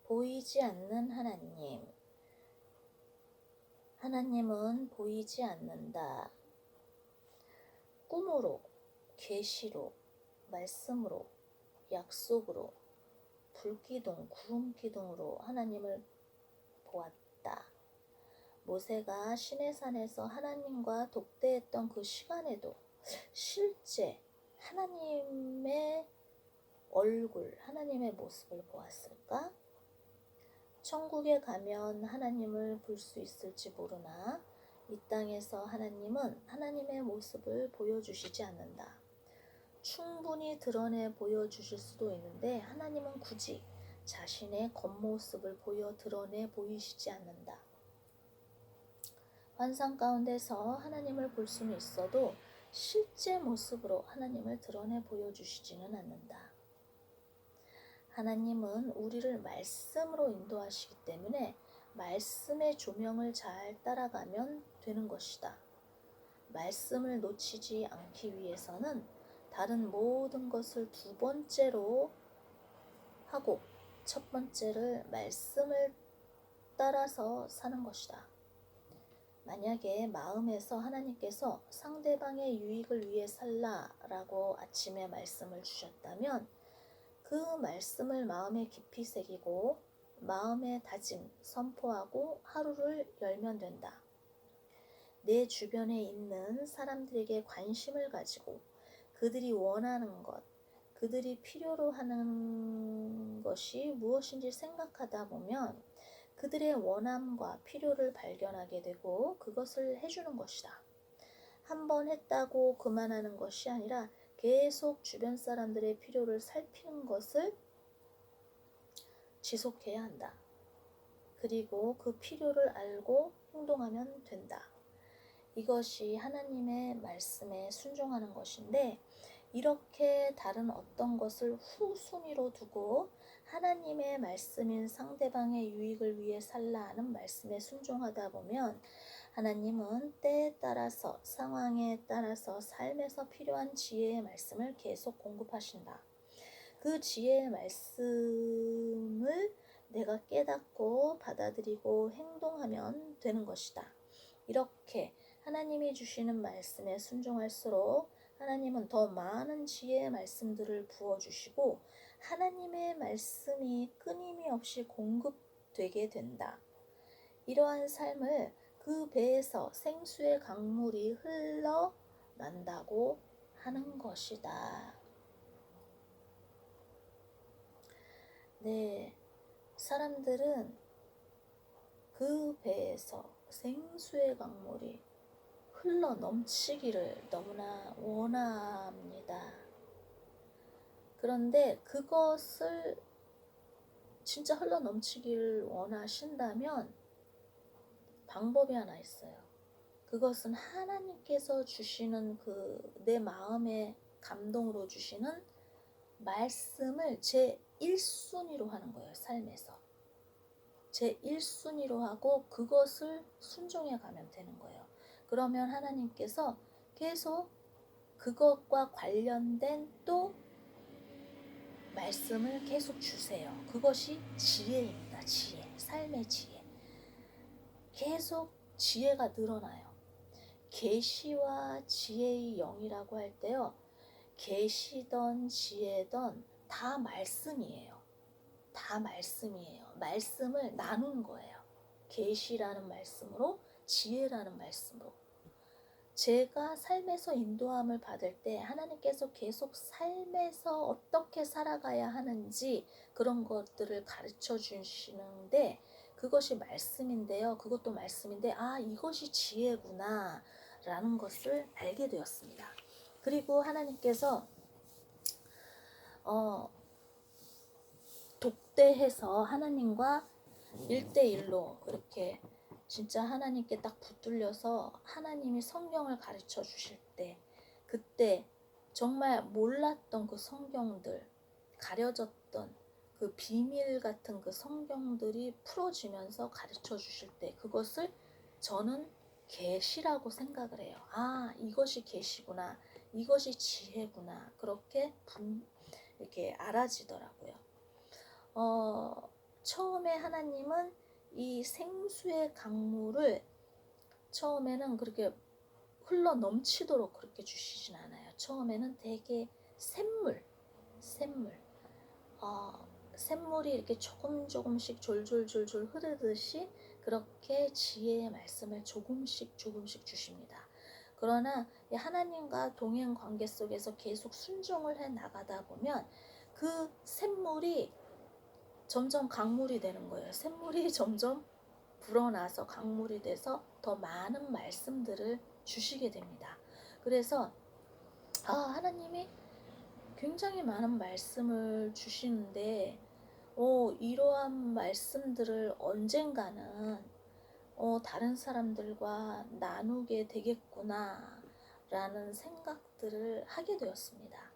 보이지 않는 하나님. 하나님은 보이지 않는다. 꿈으로, 계시로, 말씀으로, 약속으로, 불기둥, 구름기둥으로 하나님을 보았다. 모세가 시내산에서 하나님과 독대했던 그 시간에도 실제 하나님의 얼굴, 하나님의 모습을 보았을까? 천국에 가면 하나님을 볼 수 있을지 모르나 이 땅에서 하나님은 하나님의 모습을 보여주시지 않는다. 충분히 드러내 보여주실 수도 있는데 하나님은 굳이 자신의 겉모습을 드러내 보이시지 않는다. 환상 가운데서 하나님을 볼 수는 있어도 실제 모습으로 하나님을 드러내 보여주시지는 않는다. 하나님은 우리를 말씀으로 인도하시기 때문에 말씀의 조명을 잘 따라가면 되는 것이다. 말씀을 놓치지 않기 위해서는 다른 모든 것을 두 번째로 하고 첫 번째를 말씀을 따라서 사는 것이다. 만약에 마음에서 하나님께서 상대방의 유익을 위해 살라라고 아침에 말씀을 주셨다면 그 말씀을 마음에 깊이 새기고 마음의 다짐, 선포하고 하루를 열면 된다. 내 주변에 있는 사람들에게 관심을 가지고 그들이 원하는 것, 그들이 필요로 하는 것이 무엇인지 생각하다 보면 그들의 원함과 필요를 발견하게 되고 그것을 해주는 것이다. 한번 했다고 그만하는 것이 아니라 계속 주변 사람들의 필요를 살피는 것을 지속해야 한다. 그리고 그 필요를 알고 행동하면 된다. 이것이 하나님의 말씀에 순종하는 것인데 이렇게 다른 어떤 것을 후순위로 두고 하나님의 말씀인 상대방의 유익을 위해 살라 하는 말씀에 순종하다 보면 하나님은 때에 따라서 상황에 따라서 삶에서 필요한 지혜의 말씀을 계속 공급하신다. 그 지혜의 말씀을 내가 깨닫고 받아들이고 행동하면 되는 것이다. 이렇게 하나님이 주시는 말씀에 순종할수록 하나님은 더 많은 지혜의 말씀들을 부어주시고 하나님의 말씀이 끊임이 없이 공급되게 된다. 이러한 삶을 그 배에서 생수의 강물이 흘러난다고 하는 것이다. 네, 사람들은 그 배에서 생수의 강물이 흘러 넘치기를 너무나 원합니다. 그런데 그것을 진짜 흘러 넘치기를 원하신다면 방법이 하나 있어요. 그것은 하나님께서 주시는 내 마음의 감동으로 주시는 말씀을 제 1순위로 하는 거예요. 삶에서. 제 1순위로 하고 그것을 순종해 가면 되는 거예요. 그러면 하나님께서 계속 그것과 관련된 또 말씀을 계속 주세요. 그것이 지혜입니다. 지혜. 삶의 지혜. 계속 지혜가 늘어나요. 계시와 지혜의 영이라고 할 때요. 계시던 지혜던 다 말씀이에요. 다 말씀이에요. 말씀을 나눈 거예요. 계시라는 말씀으로 지혜라는 말씀으로. 제가 삶에서 인도함을 받을 때 하나님께서 계속 삶에서 어떻게 살아가야 하는지 그런 것들을 가르쳐 주시는데 그것이 말씀인데요. 그것도 말씀인데 이것이 지혜구나 라는 것을 알게 되었습니다. 그리고 하나님께서 독대해서 하나님과 1대1로 그렇게 진짜 하나님께 딱 붙들려서 하나님이 성경을 가르쳐 주실 때 그때 정말 몰랐던 그 성경들, 가려졌던 그 비밀 같은 그 성경들이 풀어지면서 가르쳐 주실 때 그것을 저는 계시라고 생각을 해요. 이것이 계시구나. 이것이 지혜구나. 그렇게 이렇게 알아지더라고요. 처음에 처음에 하나님은 이 생수의 강물을 처음에는 그렇게 흘러 넘치도록 그렇게 주시진 않아요. 처음에는 되게 샘물, 샘물이 이렇게 조금씩 졸졸졸졸 흐르듯이 그렇게 지혜의 말씀을 조금씩 주십니다. 그러나 하나님과 동행 관계 속에서 계속 순종을 해 나가다 보면 그 샘물이 점점 강물이 되는 거예요. 샘물이 점점 불어나서 강물이 돼서 더 많은 말씀들을 주시게 됩니다. 그래서 하나님이 굉장히 많은 말씀을 주시는데 이러한 말씀들을 언젠가는 다른 사람들과 나누게 되겠구나 라는 생각들을 하게 되었습니다.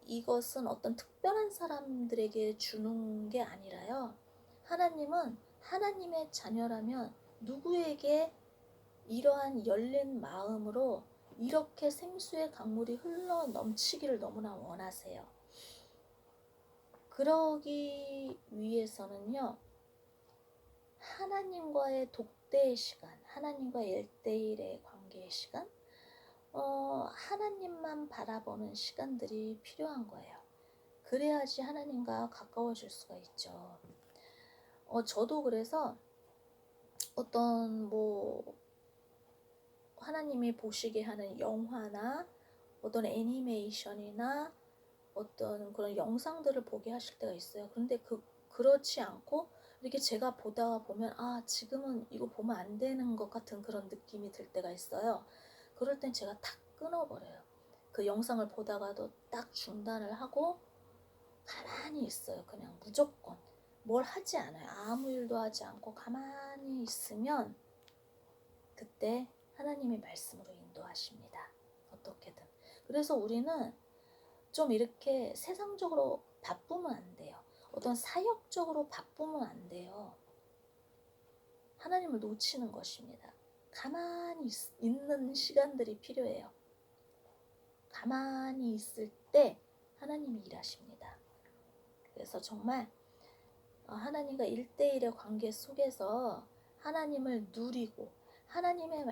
이것은 어떤 특별한 사람들에게 주는 게 아니라요. 하나님은 하나님의 자녀라면 누구에게 이러한 열린 마음으로 이렇게 생수의 강물이 흘러 넘치기를 너무나 원하세요. 그러기 위해서는요, 하나님과의 독대의 시간, 하나님과 1대1의 관계의 시간, 하나님만 바라보는 시간들이 필요한 거예요. 그래야지 하나님과 가까워질 수가 있죠. 저도 그래서 어떤 하나님이 보시게 하는 영화나 어떤 애니메이션이나 어떤 그런 영상들을 보게 하실 때가 있어요. 그런데 그렇지 않고 이렇게 제가 보다가 보면 지금은 이거 보면 안 되는 것 같은 그런 느낌이 들 때가 있어요. 그럴 땐 제가 탁 끊어버려요. 그 영상을 보다가도 딱 중단을 하고 가만히 있어요. 그냥 무조건 뭘 하지 않아요. 아무 일도 하지 않고 가만히 있으면 그때 하나님의 말씀으로 인도하십니다. 어떻게든. 그래서 우리는 좀 이렇게 세상적으로 바쁘면 안 돼요. 어떤 사역적으로 바쁘면 안 돼요. 하나님을 놓치는 것입니다. 가만히 있는 시간들이 필요해요. 가만히 있을 때 하나님이 일하십니다. 그래서 정말 하나님과 1대1의 관계 속에서 하나님을 누리고 하나님의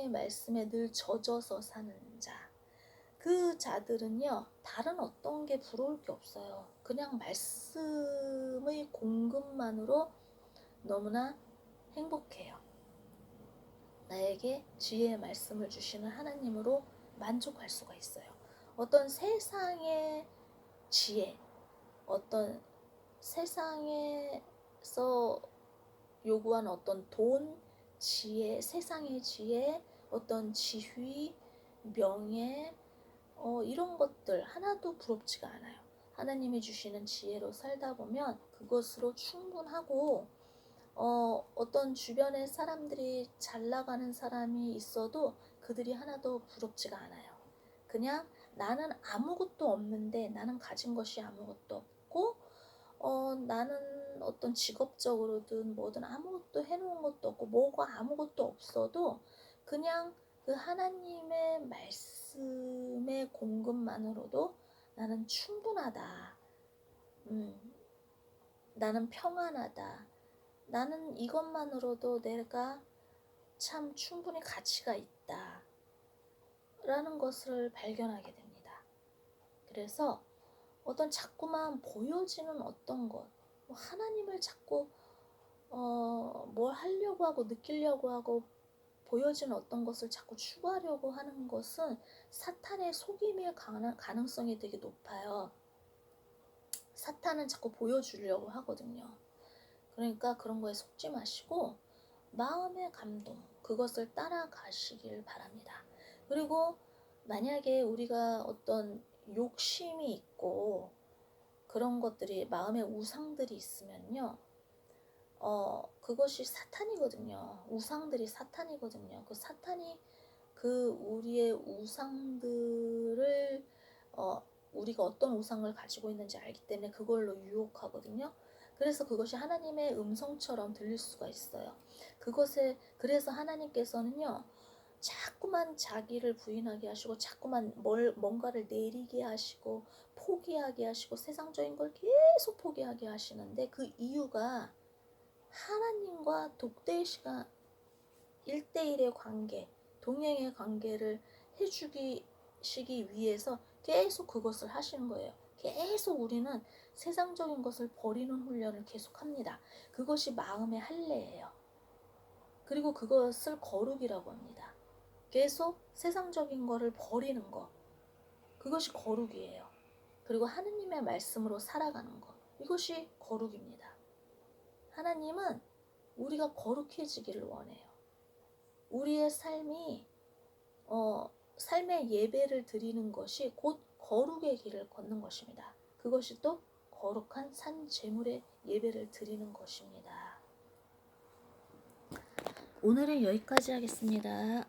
말씀에 늘 젖어서 사는 자, 그 자들은요, 다른 어떤 게 부러울 게 없어요. 그냥 말씀의 공급만으로 너무나 행복해요. 나에게 지혜의 말씀을 주시는 하나님으로 만족할 수가 있어요. 어떤 세상의 지혜, 어떤 세상에서 요구하는 어떤 돈, 지혜, 세상의 지혜, 어떤 지휘, 명예, 이런 것들 하나도 부럽지가 않아요. 하나님이 주시는 지혜로 살다 보면 그것으로 충분하고, 어떤 주변에 사람들이 잘 나가는 사람이 있어도 그들이 하나도 부럽지가 않아요. 그냥 나는 아무것도 없는데, 나는 가진 것이 아무것도 없고, 나는 어떤 직업적으로든 뭐든 아무것도 해놓은 것도 없고 뭐가 아무것도 없어도 그냥 그 하나님의 말씀의 공급만으로도 나는 충분하다. 나는 평안하다. 나는 이것만으로도 내가 참 충분히 가치가 있다. 라는 것을 발견하게 됩니다. 그래서 어떤 자꾸만 보여지는 어떤 것, 하나님을 자꾸 뭘 하려고 하고 느끼려고 하고 보여지는 어떤 것을 자꾸 추구하려고 하는 것은 사탄의 속임일 가능성이 되게 높아요. 사탄은 자꾸 보여주려고 하거든요. 그러니까 그런 거에 속지 마시고 마음의 감동, 그것을 따라가시길 바랍니다. 그리고 만약에 우리가 어떤 욕심이 있고 그런 것들이 마음의 우상들이 있으면요, 그것이 사탄이거든요. 우상들이 사탄이거든요. 그 사탄이 우리의 우상들을 우리가 어떤 우상을 가지고 있는지 알기 때문에 그걸로 유혹하거든요. 그래서 그것이 하나님의 음성처럼 들릴 수가 있어요. 그래서 하나님께서는요, 자꾸만 자기를 부인하게 하시고 자꾸만 뭔가를 내리게 하시고 포기하게 하시고 세상적인 걸 계속 포기하게 하시는데, 그 이유가 하나님과 독대시가 1대1의 관계, 동행의 관계를 해주시기 위해서 계속 그것을 하시는 거예요. 계속 우리는 세상적인 것을 버리는 훈련을 계속합니다. 그것이 마음의 할례예요. 그리고 그것을 거룩이라고 합니다. 계속 세상적인 거를 버리는 것, 그것이 거룩이에요. 그리고 하느님의 말씀으로 살아가는 것, 이것이 거룩입니다. 하나님은 우리가 거룩해지기를 원해요. 우리의 삶이 삶의 예배를 드리는 것이 곧 거룩의 길을 걷는 것입니다. 그것이 또 거룩한 산 제물의 예배를 드리는 것입니다. 오늘은 여기까지 하겠습니다.